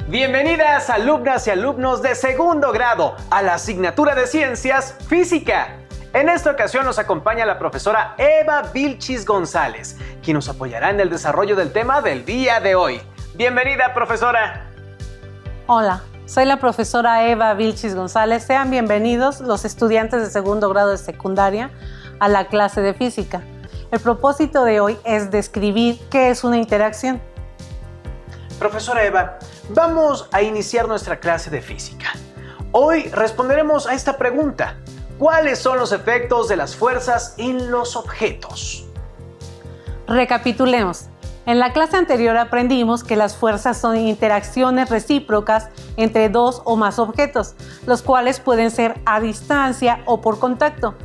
Bienvenidas alumnas y alumnos de segundo grado a la asignatura de Ciencias Física. En esta ocasión nos acompaña la profesora Eva Vilchis González, quien nos apoyará en el desarrollo del tema del día de hoy. Bienvenida, profesora. Hola, soy la profesora Eva Vilchis González. Sean bienvenidos los estudiantes de segundo grado de secundaria a la clase de física. El propósito de hoy es describir qué es una interacción. Profesora Eva, vamos a iniciar nuestra clase de física. Hoy responderemos a esta pregunta: ¿cuáles son los efectos de las fuerzas en los objetos? Recapitulemos. En la clase anterior aprendimos que las fuerzas son interacciones recíprocas entre dos o más objetos, los cuales pueden ser a distancia o por contacto.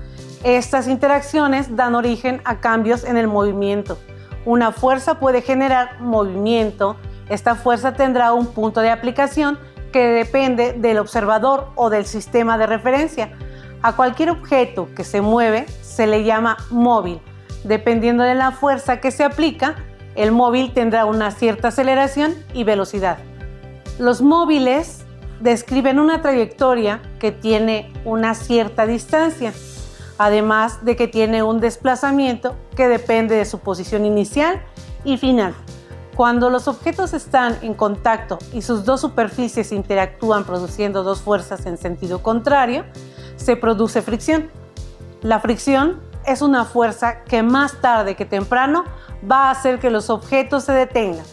Estas interacciones dan origen a cambios en el movimiento. Una fuerza puede generar movimiento. Esta fuerza tendrá un punto de aplicación que depende del observador o del sistema de referencia. A cualquier objeto que se mueve se le llama móvil. Dependiendo de la fuerza que se aplica, el móvil tendrá una cierta aceleración y velocidad. Los móviles describen una trayectoria que tiene una cierta distancia, además de que tiene un desplazamiento que depende de su posición inicial y final. Cuando los objetos están en contacto y sus dos superficies interactúan produciendo dos fuerzas en sentido contrario, se produce fricción. La fricción es una fuerza que más tarde que temprano va a hacer que los objetos se detengan.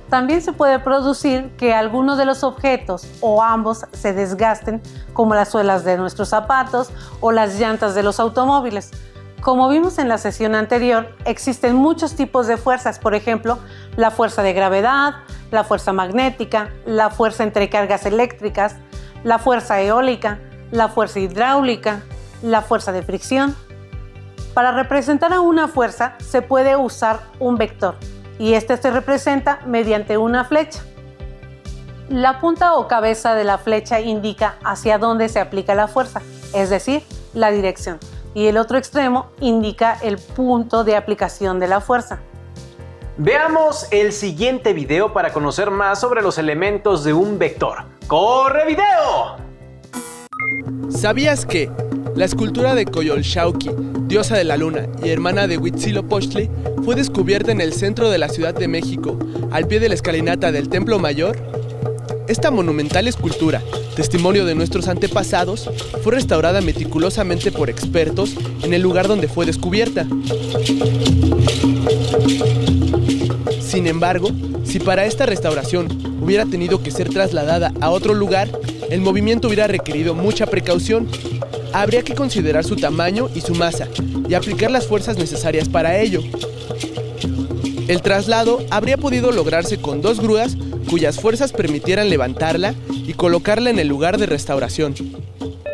También se puede producir que alguno de los objetos o ambos se desgasten, como las suelas de nuestros zapatos o las llantas de los automóviles. Como vimos en la sesión anterior, existen muchos tipos de fuerzas, por ejemplo, la fuerza de gravedad, la fuerza magnética, la fuerza entre cargas eléctricas, la fuerza eólica, la fuerza hidráulica, la fuerza de fricción. Para representar a una fuerza se puede usar un vector y este se representa mediante una flecha. La punta o cabeza de la flecha indica hacia dónde se aplica la fuerza, es decir, la dirección. Y el otro extremo indica el punto de aplicación de la fuerza. Veamos el siguiente video para conocer más sobre los elementos de un vector. ¡Corre video! ¿Sabías que la escultura de Coyolxauhqui, diosa de la luna y hermana de Huitzilopochtli, fue descubierta en el centro de la Ciudad de México, al pie de la escalinata del Templo Mayor? Esta monumental escultura, testimonio de nuestros antepasados, fue restaurada meticulosamente por expertos en el lugar donde fue descubierta. Sin embargo, si para esta restauración hubiera tenido que ser trasladada a otro lugar, el movimiento hubiera requerido mucha precaución. Habría que considerar su tamaño y su masa y aplicar las fuerzas necesarias para ello. El traslado habría podido lograrse con dos grúas cuyas fuerzas permitieran levantarla y colocarla en el lugar de restauración.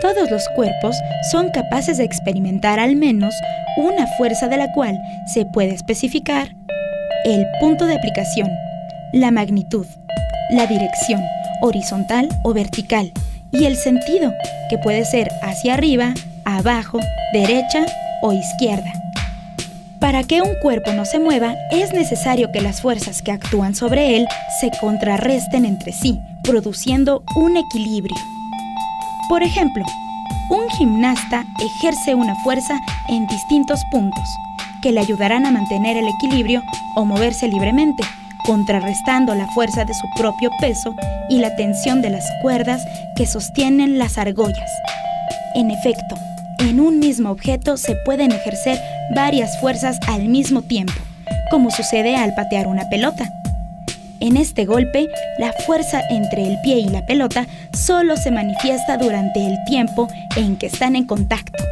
Todos los cuerpos son capaces de experimentar al menos una fuerza de la cual se puede especificar el punto de aplicación, la magnitud, la dirección, horizontal o vertical, y el sentido, que puede ser hacia arriba, abajo, derecha o izquierda. Para que un cuerpo no se mueva, es necesario que las fuerzas que actúan sobre él se contrarresten entre sí, produciendo un equilibrio. Por ejemplo, un gimnasta ejerce una fuerza en distintos puntos, que le ayudarán a mantener el equilibrio o moverse libremente, contrarrestando la fuerza de su propio peso y la tensión de las cuerdas que sostienen las argollas. En efecto, en un mismo objeto se pueden ejercer varias fuerzas al mismo tiempo, como sucede al patear una pelota. En este golpe, la fuerza entre el pie y la pelota solo se manifiesta durante el tiempo en que están en contacto.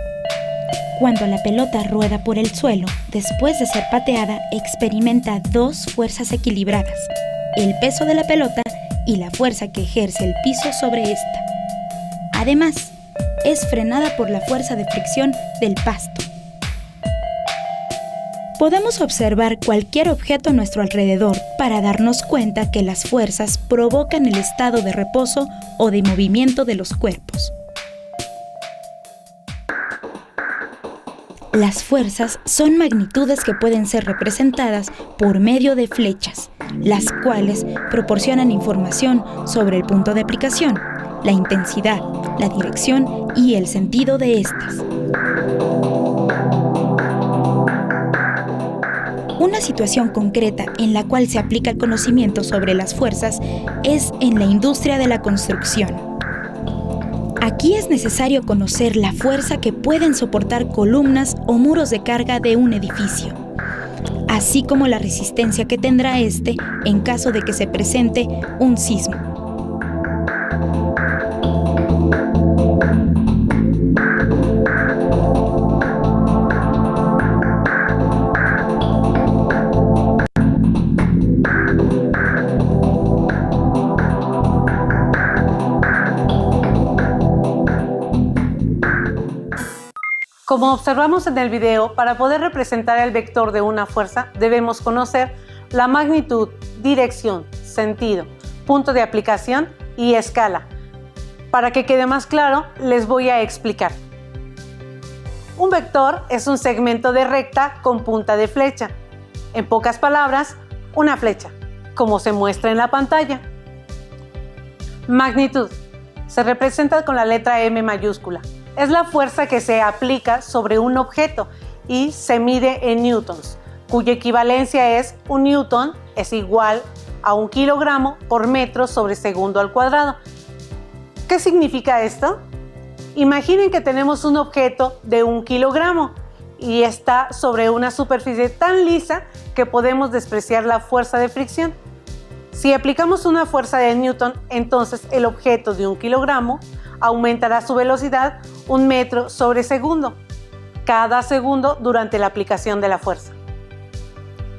Cuando la pelota rueda por el suelo, después de ser pateada, experimenta dos fuerzas equilibradas, el peso de la pelota y la fuerza que ejerce el piso sobre esta. Además, es frenada por la fuerza de fricción del pasto. Podemos observar cualquier objeto a nuestro alrededor para darnos cuenta que las fuerzas provocan el estado de reposo o de movimiento de los cuerpos. Las fuerzas son magnitudes que pueden ser representadas por medio de flechas, las cuales proporcionan información sobre el punto de aplicación, la intensidad, la dirección y el sentido de estas. Una situación concreta en la cual se aplica el conocimiento sobre las fuerzas es en la industria de la construcción. Aquí es necesario conocer la fuerza que pueden soportar columnas o muros de carga de un edificio, así como la resistencia que tendrá este en caso de que se presente un sismo. Como observamos en el video, para poder representar el vector de una fuerza, debemos conocer la magnitud, dirección, sentido, punto de aplicación y escala. Para que quede más claro, les voy a explicar. Un vector es un segmento de recta con punta de flecha. En pocas palabras, una flecha, como se muestra en la pantalla. Magnitud se representa con la letra M mayúscula. Es la fuerza que se aplica sobre un objeto y se mide en newtons, cuya equivalencia es un newton es igual a 1 kilogramo por metro sobre segundo al cuadrado. ¿Qué significa esto? Imaginen que tenemos un objeto de 1 kilogramo y está sobre una superficie tan lisa que podemos despreciar la fuerza de fricción. Si aplicamos una fuerza de newton, entonces el objeto de 1 kilogramo aumentará su velocidad 1 metro sobre segundo, cada segundo durante la aplicación de la fuerza.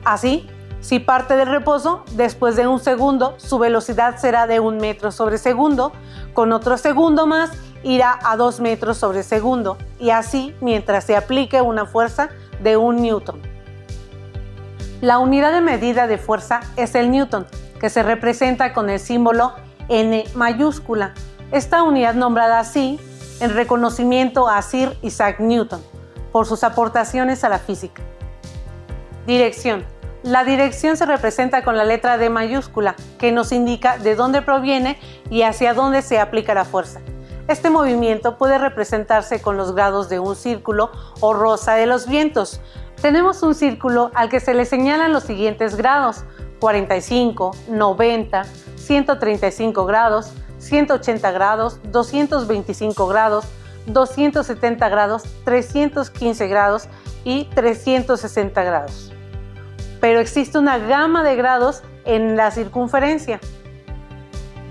Así, si parte del reposo, después de 1 segundo, su velocidad será de 1 metro sobre segundo, con otro segundo más irá a 2 metros sobre segundo, y así mientras se aplique una fuerza de 1 newton. La unidad de medida de fuerza es el newton, que se representa con el símbolo N mayúscula. Esta unidad nombrada así en reconocimiento a Sir Isaac Newton por sus aportaciones a la física. Dirección. La dirección se representa con la letra D mayúscula, que nos indica de dónde proviene y hacia dónde se aplica la fuerza. Este movimiento puede representarse con los grados de un círculo o rosa de los vientos. Tenemos un círculo al que se le señalan los siguientes grados: 45, 90, 135 grados, 180 grados, 225 grados, 270 grados, 315 grados y 360 grados. Pero existe una gama de grados en la circunferencia.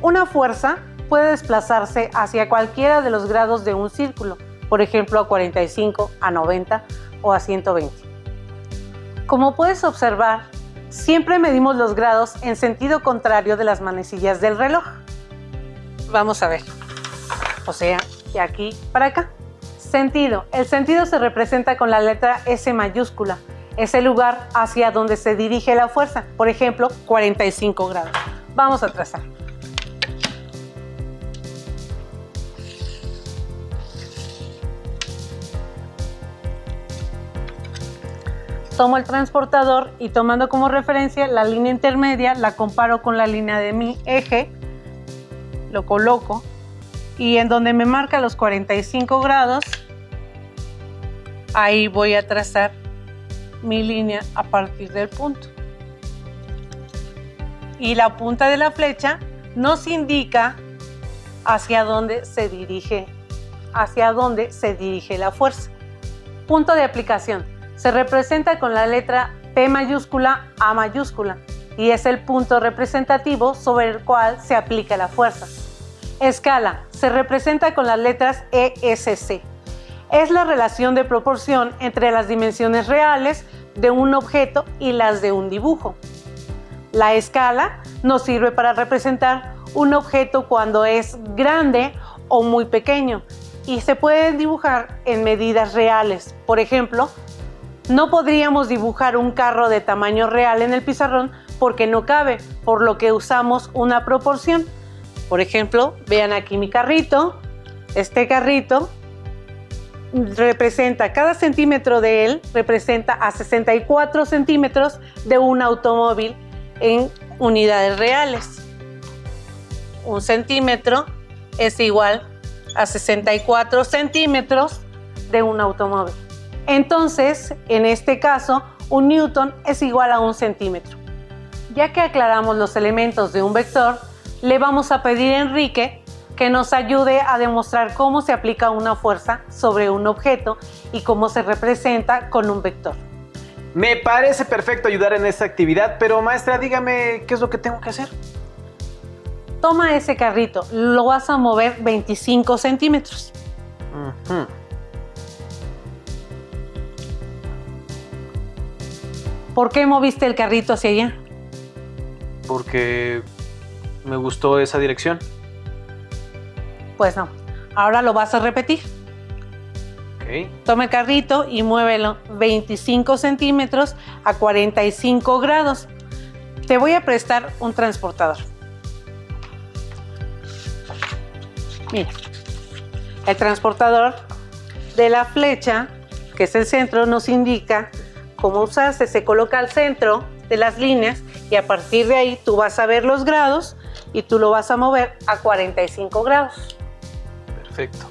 Una fuerza puede desplazarse hacia cualquiera de los grados de un círculo, por ejemplo a 45, a 90 o a 120. Como puedes observar, siempre medimos los grados en sentido contrario de las manecillas del reloj. Vamos a ver, o sea, de aquí para acá. Sentido. El sentido se representa con la letra S mayúscula. Es el lugar hacia donde se dirige la fuerza. Por ejemplo, 45 grados. Vamos a trazar. Tomo el transportador y tomando como referencia la línea intermedia, la comparo con la línea de mi eje. Lo coloco y en donde me marca los 45 grados, ahí voy a trazar mi línea a partir del punto. Y la punta de la flecha nos indica hacia dónde se dirige la fuerza. Punto de aplicación. Se representa con la letra P mayúscula, A mayúscula, y es el punto representativo sobre el cual se aplica la fuerza. Escala se representa con las letras ESC. Es la relación de proporción entre las dimensiones reales de un objeto y las de un dibujo. La escala nos sirve para representar un objeto cuando es grande o muy pequeño y se puede dibujar en medidas reales. Por ejemplo, no podríamos dibujar un carro de tamaño real en el pizarrón porque no cabe, por lo que usamos una proporción. Por ejemplo, vean aquí mi carrito. Este carrito representa, cada centímetro de él representa a 64 centímetros de un automóvil en unidades reales. 1 centímetro es igual a 64 centímetros de un automóvil. Entonces, en este caso, un newton es igual a 1 centímetro. Ya que aclaramos los elementos de un vector, le vamos a pedir a Enrique que nos ayude a demostrar cómo se aplica una fuerza sobre un objeto y cómo se representa con un vector. Me parece perfecto ayudar en esta actividad, pero maestra, dígame qué es lo que tengo que hacer. Toma ese carrito, lo vas a mover 25 centímetros. ¿Por qué moviste el carrito hacia allá? Porque me gustó esa dirección. Pues no, ahora lo vas a repetir. Ok. Toma el carrito y muévelo 25 centímetros a 45 grados. Te voy a prestar un transportador. Mira, el transportador de la flecha, que es el centro, nos indica cómo usarse. Se coloca al centro de las líneas y a partir de ahí tú vas a ver los grados y tú lo vas a mover a 45 grados. Perfecto.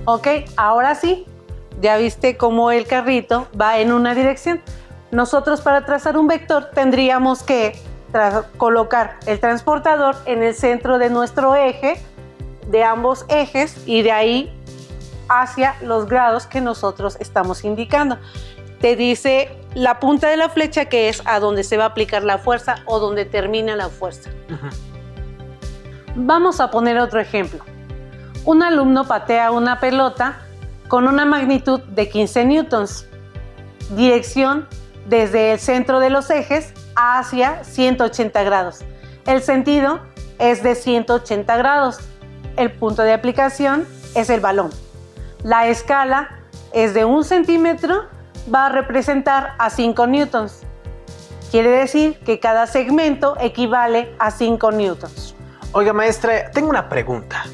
Ok, ahora sí, ya viste cómo el carrito va en una dirección. Nosotros para trazar un vector tendríamos que colocar el transportador en el centro de nuestro eje, de ambos ejes, y de ahí hacia los grados que nosotros estamos indicando. Te dice la punta de la flecha que es a donde se va a aplicar la fuerza o donde termina la fuerza. Vamos a poner otro ejemplo. Un alumno patea una pelota con una magnitud de 15 newtons. Dirección desde el centro de los ejes hacia 180 grados. El sentido es de 180 grados. El punto de aplicación es el balón. La escala es de 1 centímetro, va a representar a 5 newtons. Quiere decir que cada segmento equivale a 5 newtons. Oiga, maestra, tengo una pregunta.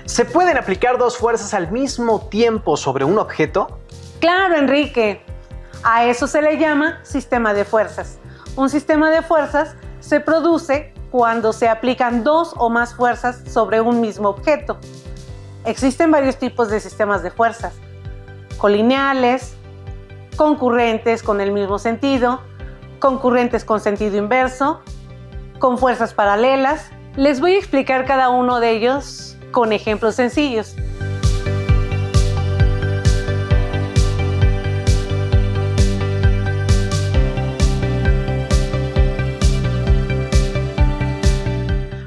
¿Se pueden aplicar dos fuerzas al mismo tiempo sobre un objeto? Claro, Enrique. A eso se le llama sistema de fuerzas. Un sistema de fuerzas se produce cuando se aplican dos o más fuerzas sobre un mismo objeto. Existen varios tipos de sistemas de fuerzas: colineales, concurrentes con el mismo sentido, concurrentes con sentido inverso, con fuerzas paralelas. Les voy a explicar cada uno de ellos con ejemplos sencillos.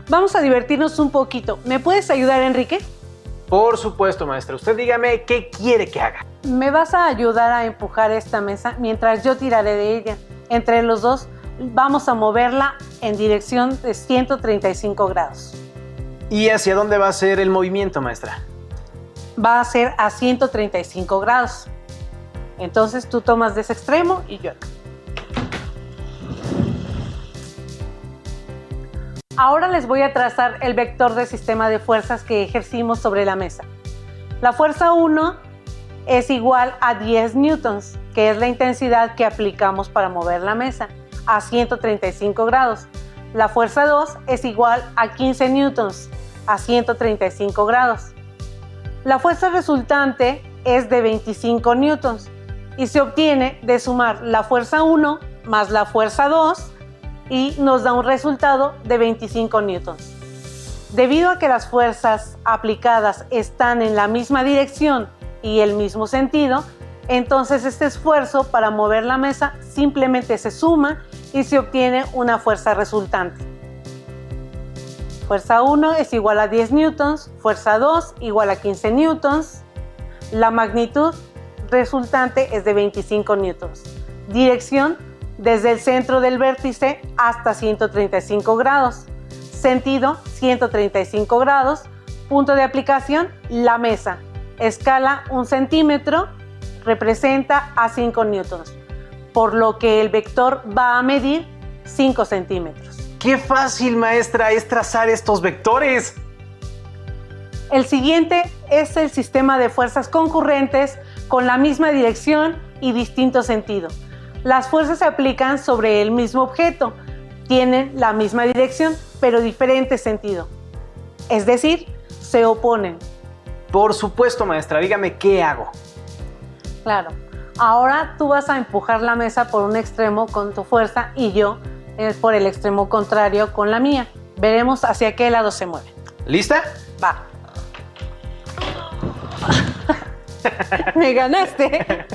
Vamos a divertirnos un poquito. ¿Me puedes ayudar, Enrique? Por supuesto, maestra. Usted dígame qué quiere que haga. Me vas a ayudar a empujar esta mesa mientras yo tiraré de ella. Entre los dos vamos a moverla en dirección de 135 grados. ¿Y hacia dónde va a ser el movimiento, maestra? Va a ser a 135 grados. Entonces tú tomas de ese extremo y yo acá. Ahora les voy a trazar el vector del sistema de fuerzas que ejercimos sobre la mesa. La fuerza 1 es igual a 10 newtons, que es la intensidad que aplicamos para mover la mesa, a 135 grados. La fuerza 2 es igual a 15 newtons, a 135 grados. La fuerza resultante es de 25 newtons y se obtiene de sumar la fuerza 1 más la fuerza 2 y nos da un resultado de 25 newtons. Debido a que las fuerzas aplicadas están en la misma dirección y el mismo sentido, entonces este esfuerzo para mover la mesa simplemente se suma y se obtiene una fuerza resultante. Fuerza 1 es igual a 10 newtons, fuerza 2 igual a 15 newtons, la magnitud resultante es de 25 newtons. Dirección desde el centro del vértice hasta 135 grados. Sentido 135 grados. Punto de aplicación, la mesa. Escala 1 centímetro, representa a 5 newtons, por lo que el vector va a medir 5 centímetros. ¡Qué fácil, maestra, es trazar estos vectores! El siguiente es el sistema de fuerzas concurrentes con la misma dirección y distinto sentido. Las fuerzas se aplican sobre el mismo objeto, tienen la misma dirección, pero diferente sentido. Es decir, se oponen. Por supuesto, maestra, dígame qué hago. Claro. Ahora tú vas a empujar la mesa por un extremo con tu fuerza y yo por el extremo contrario con la mía. Veremos hacia qué lado se mueve. ¿Lista? Va. Me ganaste.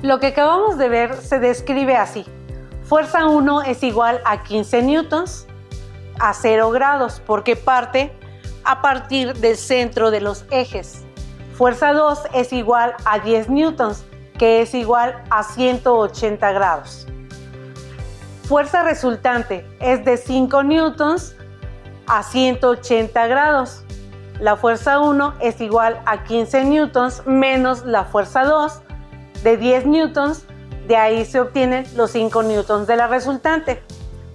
Lo que acabamos de ver se describe así. Fuerza 1 es igual a 15 newtons a 0 grados porque parte a partir del centro de los ejes. Fuerza 2 es igual a 10 newtons, que es igual a 180 grados. Fuerza resultante es de 5 newtons a 180 grados. La fuerza 1 es igual a 15 newtons menos la fuerza 2 de 10 newtons. De ahí se obtienen los 5 newtons de la resultante.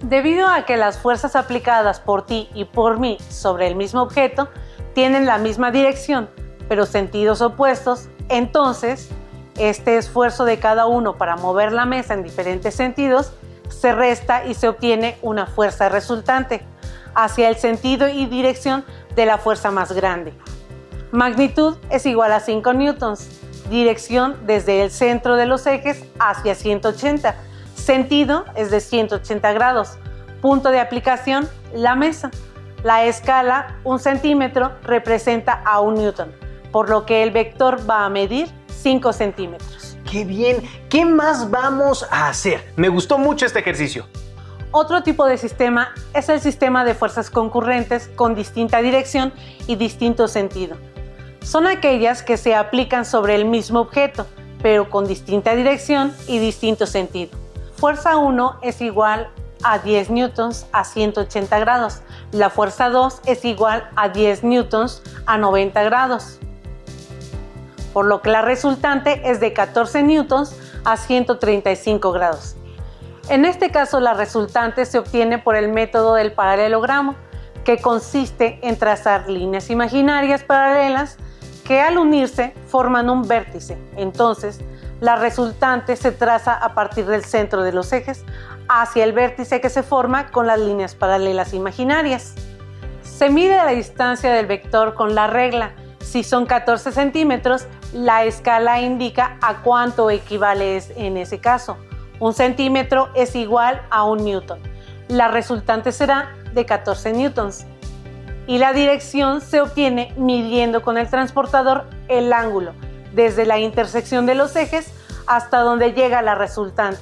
Debido a que las fuerzas aplicadas por ti y por mí sobre el mismo objeto tienen la misma dirección, pero sentidos opuestos, entonces este esfuerzo de cada uno para mover la mesa en diferentes sentidos se resta y se obtiene una fuerza resultante hacia el sentido y dirección de la fuerza más grande. Magnitud es igual a 5 newtons, dirección desde el centro de los ejes hacia 180, sentido es de 180 grados, punto de aplicación, la mesa. La escala, 1 centímetro, representa a 1 newton, por lo que el vector va a medir 5 centímetros. ¡Qué bien! ¿Qué más vamos a hacer? Me gustó mucho este ejercicio. Otro tipo de sistema es el sistema de fuerzas concurrentes con distinta dirección y distinto sentido. Son aquellas que se aplican sobre el mismo objeto, pero con distinta dirección y distinto sentido. Fuerza 1 es igual a 10 newtons a 180 grados. La fuerza 2 es igual a 10 newtons a 90 grados. Por lo que la resultante es de 14 newtons a 135 grados. En este caso, la resultante se obtiene por el método del paralelogramo, que consiste en trazar líneas imaginarias paralelas que al unirse forman un vértice. Entonces, la resultante se traza a partir del centro de los ejes hacia el vértice que se forma con las líneas paralelas imaginarias. Se mide la distancia del vector con la regla. Si son 14 centímetros, la escala indica a cuánto equivale en ese caso. 1 centímetro es igual a 1 newton. La resultante será de 14 newtons. Y la dirección se obtiene midiendo con el transportador el ángulo, desde la intersección de los ejes hasta donde llega la resultante.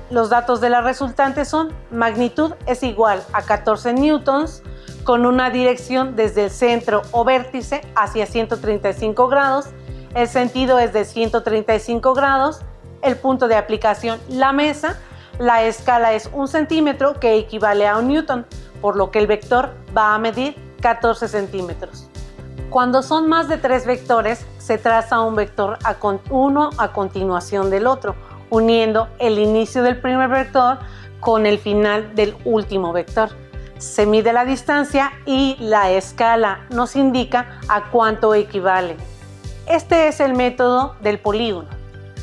Los datos de la resultante son: magnitud es igual a 14 newtons con una dirección desde el centro o vértice hacia 135 grados, el sentido es de 135 grados, el punto de aplicación, la mesa, la escala es 1 centímetro que equivale a 1 newton, por lo que el vector va a medir 14 centímetros. Cuando son más de 3 vectores, se traza un vector uno a continuación del otro, uniendo el inicio del primer vector con el final del último vector. Se mide la distancia y la escala nos indica a cuánto equivale. Este es el método del polígono.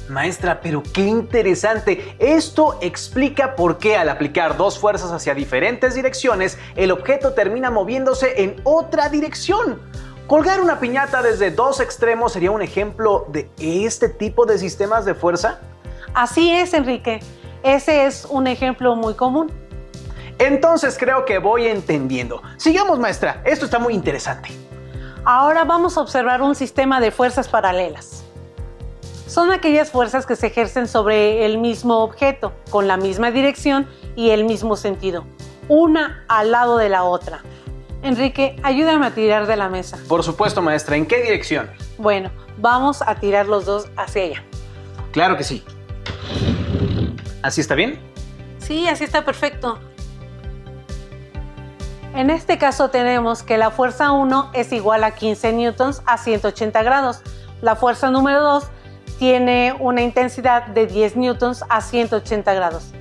Maestra, pero qué interesante. Esto explica por qué al aplicar dos fuerzas hacia diferentes direcciones, el objeto termina moviéndose en otra dirección. ¿Colgar una piñata desde dos extremos sería un ejemplo de este tipo de sistemas de fuerza? Así es, Enrique. Ese es un ejemplo muy común. Entonces creo que voy entendiendo. Sigamos, maestra. Esto está muy interesante. Ahora vamos a observar un sistema de fuerzas paralelas. Son aquellas fuerzas que se ejercen sobre el mismo objeto, con la misma dirección y el mismo sentido, una al lado de la otra. Enrique, ayúdame a tirar de la mesa. Por supuesto, maestra. ¿En qué dirección? Bueno, vamos a tirar los dos hacia allá. Claro que sí. ¿Así está bien? Sí, así está perfecto. En este caso tenemos que la fuerza 1 es igual a 15 newtons a 180 grados. La fuerza número 2 tiene una intensidad de 10 newtons a 180 grados.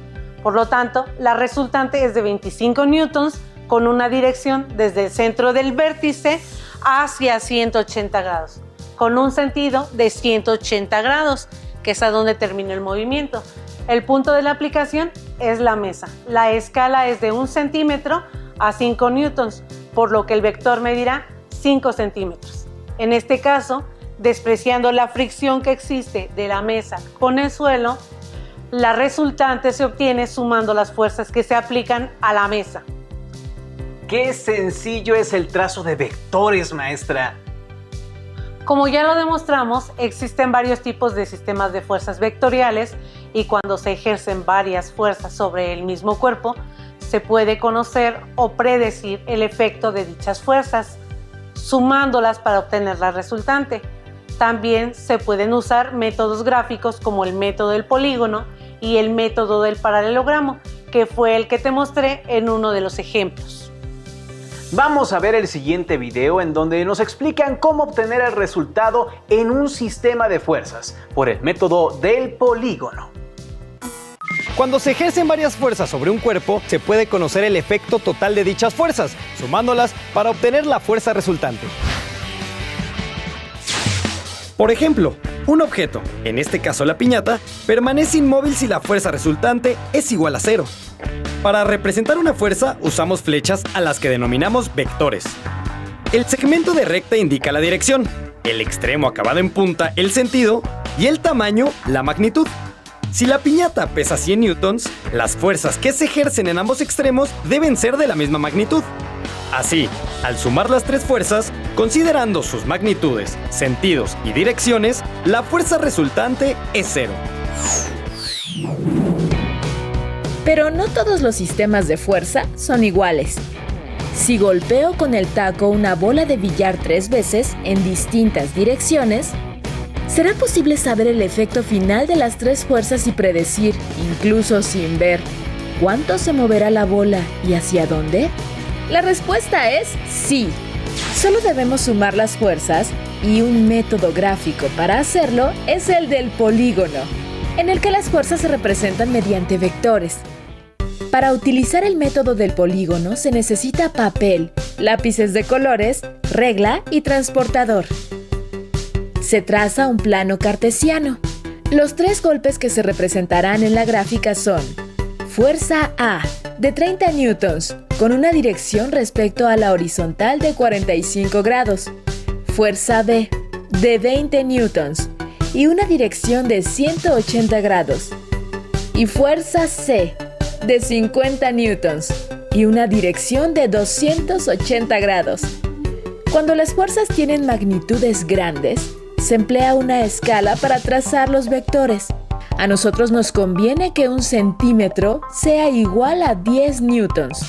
Por lo tanto, la resultante es de 25 newtons con una dirección desde el centro del vértice hacia 180 grados, con un sentido de 180 grados, que es a donde termina el movimiento. El punto de la aplicación es la mesa. La escala es de 1 centímetro a 5 newtons, por lo que el vector medirá 5 centímetros. En este caso, despreciando la fricción que existe de la mesa con el suelo, la resultante se obtiene sumando las fuerzas que se aplican a la mesa. ¡Qué sencillo es el trazo de vectores, maestra! Como ya lo demostramos, existen varios tipos de sistemas de fuerzas vectoriales y cuando se ejercen varias fuerzas sobre el mismo cuerpo, se puede conocer o predecir el efecto de dichas fuerzas, sumándolas para obtener la resultante. También se pueden usar métodos gráficos como el método del polígono y el método del paralelogramo, que fue el que te mostré en uno de los ejemplos. Vamos a ver el siguiente video en donde nos explican cómo obtener el resultado en un sistema de fuerzas por el método del polígono. Cuando se ejercen varias fuerzas sobre un cuerpo, se puede conocer el efecto total de dichas fuerzas, sumándolas para obtener la fuerza resultante. Por ejemplo, un objeto, en este caso la piñata, permanece inmóvil si la fuerza resultante es igual a 0. Para representar una fuerza, usamos flechas a las que denominamos vectores. El segmento de recta indica la dirección, el extremo acabado en punta el sentido y el tamaño la magnitud. Si la piñata pesa 100 newtons, las fuerzas que se ejercen en ambos extremos deben ser de la misma magnitud. Así, al sumar las tres fuerzas, considerando sus magnitudes, sentidos y direcciones, la fuerza resultante es 0. Pero no todos los sistemas de fuerza son iguales. Si golpeo con el taco una bola de billar 3 veces en distintas direcciones, ¿será posible saber el efecto final de las tres fuerzas y predecir, incluso sin ver, cuánto se moverá la bola y hacia dónde? La respuesta es sí. Solo debemos sumar las fuerzas y un método gráfico para hacerlo es el del polígono, en el que las fuerzas se representan mediante vectores. Para utilizar el método del polígono se necesita papel, lápices de colores, regla y transportador. Se traza un plano cartesiano. Los tres golpes que se representarán en la gráfica son: fuerza A, de 30 newtons, con una dirección respecto a la horizontal de 45 grados. Fuerza B, de 20 newtons, y una dirección de 180 grados. Y fuerza C, de 50 newtons, y una dirección de 280 grados. Cuando las fuerzas tienen magnitudes grandes, se emplea una escala para trazar los vectores. A nosotros nos conviene que 1 centímetro sea igual a 10 newtons.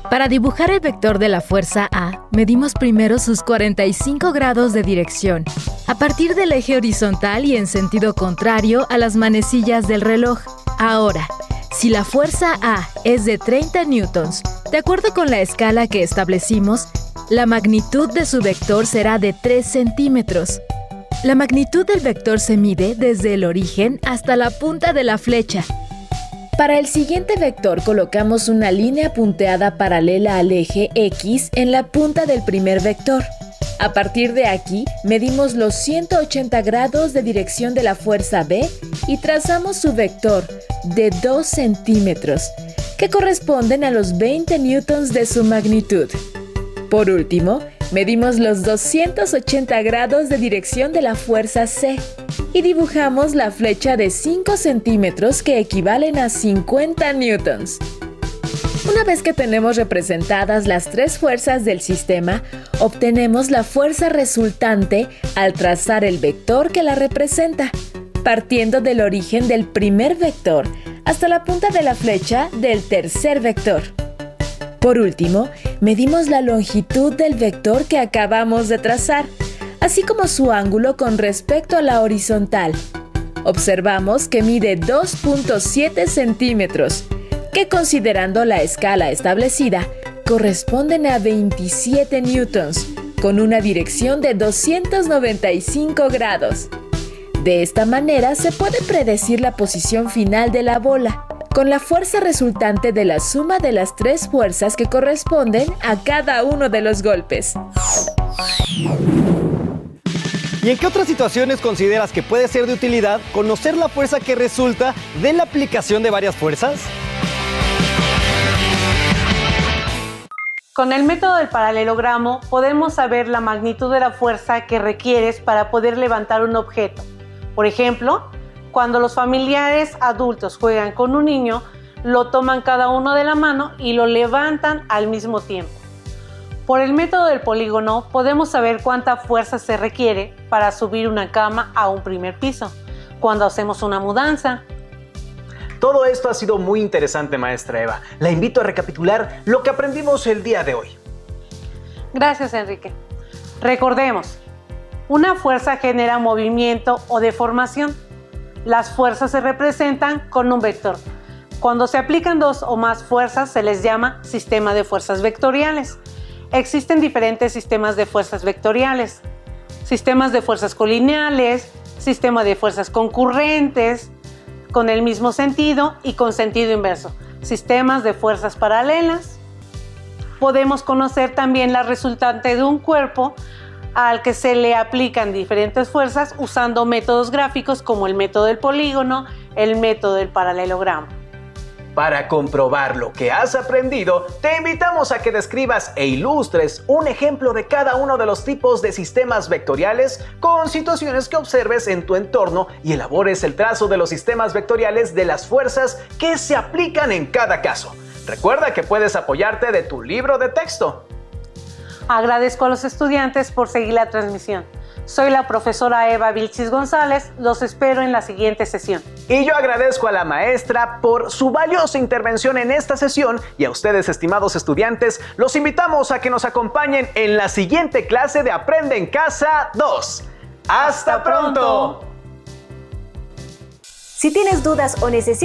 Para dibujar el vector de la fuerza A, medimos primero sus 45 grados de dirección, a partir del eje horizontal y en sentido contrario a las manecillas del reloj. Ahora, si la fuerza A es de 30 newtons, de acuerdo con la escala que establecimos, la magnitud de su vector será de 3 centímetros. La magnitud del vector se mide desde el origen hasta la punta de la flecha. Para el siguiente vector colocamos una línea punteada paralela al eje X en la punta del primer vector. A partir de aquí, medimos los 180 grados de dirección de la fuerza B y trazamos su vector de 2 centímetros, que corresponden a los 20 newtons de su magnitud. Por último, medimos los 280 grados de dirección de la fuerza C y dibujamos la flecha de 5 centímetros que equivalen a 50 newtons. Una vez que tenemos representadas las tres fuerzas del sistema, obtenemos la fuerza resultante al trazar el vector que la representa, partiendo del origen del primer vector hasta la punta de la flecha del tercer vector. Por último, medimos la longitud del vector que acabamos de trazar, así como su ángulo con respecto a la horizontal. Observamos que mide 2.7 centímetros, que considerando la escala establecida, corresponden a 27 newtons, con una dirección de 295 grados. De esta manera se puede predecir la posición final de la bola, con la fuerza resultante de la suma de las tres fuerzas que corresponden a cada uno de los golpes. ¿Y en qué otras situaciones consideras que puede ser de utilidad conocer la fuerza que resulta de la aplicación de varias fuerzas? Con el método del paralelogramo podemos saber la magnitud de la fuerza que requieres para poder levantar un objeto. Por ejemplo, cuando los familiares adultos juegan con un niño, lo toman cada uno de la mano y lo levantan al mismo tiempo. Por el método del polígono podemos saber cuánta fuerza se requiere para subir una cama a un primer piso, cuando hacemos una mudanza. Todo esto ha sido muy interesante, maestra Eva. La invito a recapitular lo que aprendimos el día de hoy. Gracias, Enrique. Recordemos, una fuerza genera movimiento o deformación. Las fuerzas se representan con un vector. Cuando se aplican dos o más fuerzas se les llama sistema de fuerzas vectoriales. Existen diferentes sistemas de fuerzas vectoriales. Sistemas de fuerzas colineales, sistema de fuerzas concurrentes, con el mismo sentido y con sentido inverso. Sistemas de fuerzas paralelas. Podemos conocer también la resultante de un cuerpo al que se le aplican diferentes fuerzas usando métodos gráficos como el método del polígono, el método del paralelogramo. Para comprobar lo que has aprendido, te invitamos a que describas e ilustres un ejemplo de cada uno de los tipos de sistemas vectoriales con situaciones que observes en tu entorno y elabores el trazo de los sistemas vectoriales de las fuerzas que se aplican en cada caso. Recuerda que puedes apoyarte de tu libro de texto. Agradezco a los estudiantes por seguir la transmisión. Soy la profesora Eva Vilchis González. Los espero en la siguiente sesión. Y yo agradezco a la maestra por su valiosa intervención en esta sesión y a ustedes, estimados estudiantes, los invitamos a que nos acompañen en la siguiente clase de Aprende en Casa 2. ¡Hasta pronto! Si tienes dudas o necesitas